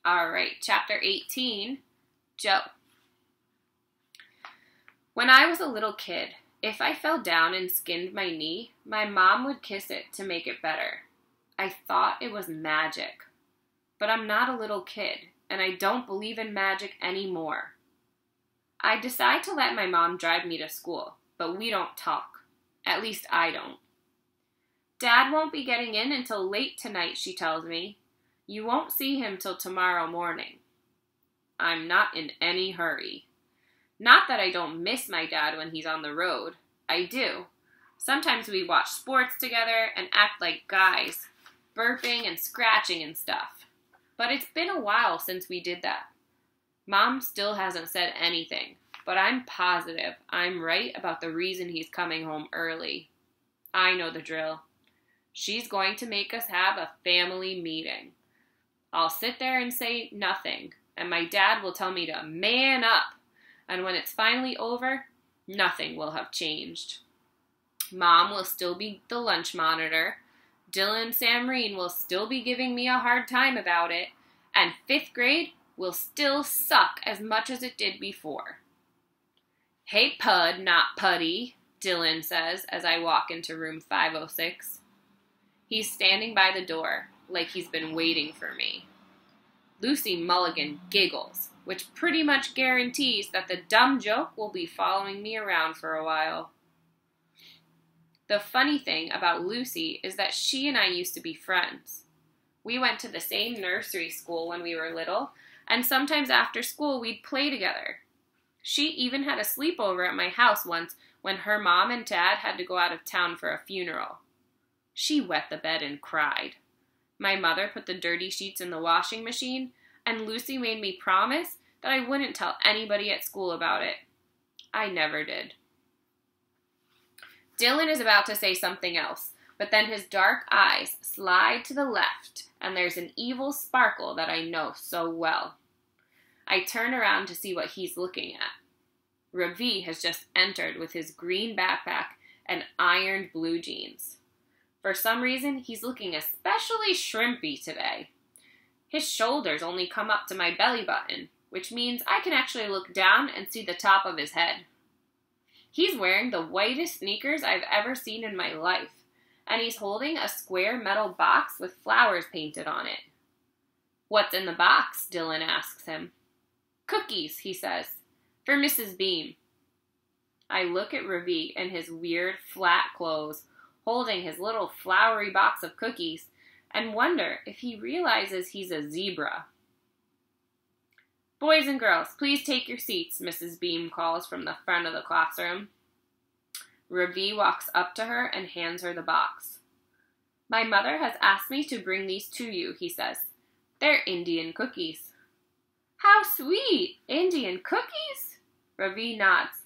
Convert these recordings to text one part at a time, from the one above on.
All right, chapter 18, Joe. When I was a little kid, if I fell down and skinned my knee, my mom would kiss it to make it better. I thought it was magic. But I'm not a little kid, and I don't believe in magic anymore. I decide to let my mom drive me to school, but we don't talk. At least I don't. Dad won't be getting in until late tonight, she tells me. You won't see him till tomorrow morning. I'm not in any hurry. Not that I don't miss my dad when he's on the road. I do. Sometimes we watch sports together and act like guys, burping and scratching and stuff. But it's been a while since we did that. Mom still hasn't said anything, but I'm positive I'm right about the reason he's coming home early. I know the drill. She's going to make us have a family meeting. I'll sit there and say nothing, and my dad will tell me to man up, and when it's finally over, nothing will have changed. Mom will still be the lunch monitor, Dylan Samreen will still be giving me a hard time about it, and 5th grade will still suck as much as it did before. Hey, Pud, not Puddy, Dylan says as I walk into room 506. He's standing by the door, like he's been waiting for me. Lucy Mulligan giggles, which pretty much guarantees that the dumb joke will be following me around for a while. The funny thing about Lucy is that she and I used to be friends. We went to the same nursery school when we were little, and sometimes after school we'd play together. She even had a sleepover at my house once when her mom and dad had to go out of town for a funeral. She wet the bed and cried. My mother put the dirty sheets in the washing machine, and Lucy made me promise that I wouldn't tell anybody at school about it. I never did. Dylan is about to say something else, but then his dark eyes slide to the left, and there's an evil sparkle that I know so well. I turn around to see what he's looking at. Ravi has just entered with his green backpack and ironed blue jeans. For some reason, he's looking especially shrimpy today. His shoulders only come up to my belly button, which means I can actually look down and see the top of his head. He's wearing the whitest sneakers I've ever seen in my life, and he's holding a square metal box with flowers painted on it. What's in the box? Dylan asks him. Cookies, he says, for Mrs. Beam. I look at Ravi in his weird flat clothes, holding his little flowery box of cookies, and wonder if he realizes he's a zebra. Boys and girls, please take your seats, Mrs. Beam calls from the front of the classroom. Ravi walks up to her and hands her the box. My mother has asked me to bring these to you, he says. They're Indian cookies. How sweet! Indian cookies? Ravi nods.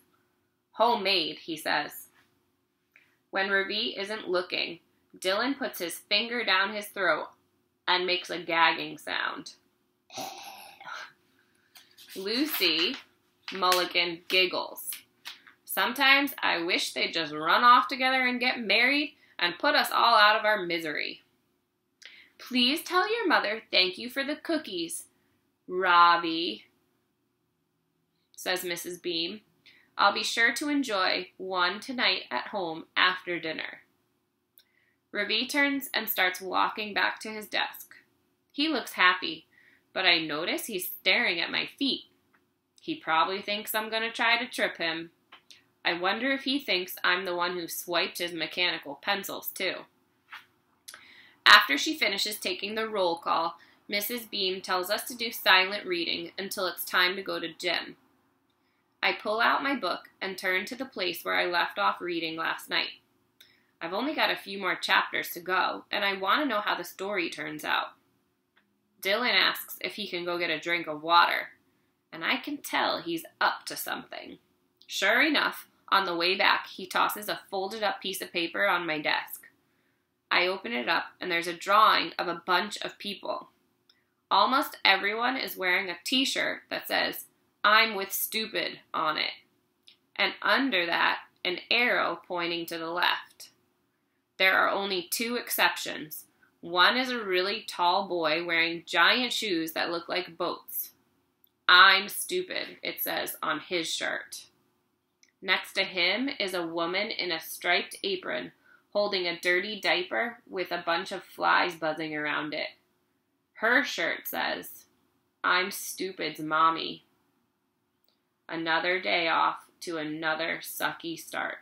Homemade, he says. When Ravi isn't looking, Dylan puts his finger down his throat and makes a gagging sound. Lucy Mulligan giggles. Sometimes I wish they'd just run off together and get married and put us all out of our misery. Please tell your mother thank you for the cookies, Ravi, says Mrs. Beam. I'll be sure to enjoy one tonight at home after dinner. Ravi turns and starts walking back to his desk. He looks happy, but I notice he's staring at my feet. He probably thinks I'm going to try to trip him. I wonder if he thinks I'm the one who swiped his mechanical pencils, too. After she finishes taking the roll call, Mrs. Beam tells us to do silent reading until it's time to go to gym. I pull out my book and turn to the place where I left off reading last night. I've only got a few more chapters to go, and I want to know how the story turns out. Dylan asks if he can go get a drink of water, and I can tell he's up to something. Sure enough, on the way back, he tosses a folded up piece of paper on my desk. I open it up, and there's a drawing of a bunch of people. Almost everyone is wearing a t-shirt that says, I'm with stupid on it. And under that, an arrow pointing to the left. There are only two exceptions. One is a really tall boy wearing giant shoes that look like boats. I'm stupid, it says on his shirt. Next to him is a woman in a striped apron holding a dirty diaper with a bunch of flies buzzing around it. Her shirt says, I'm stupid's mommy. Another day off to another sucky start.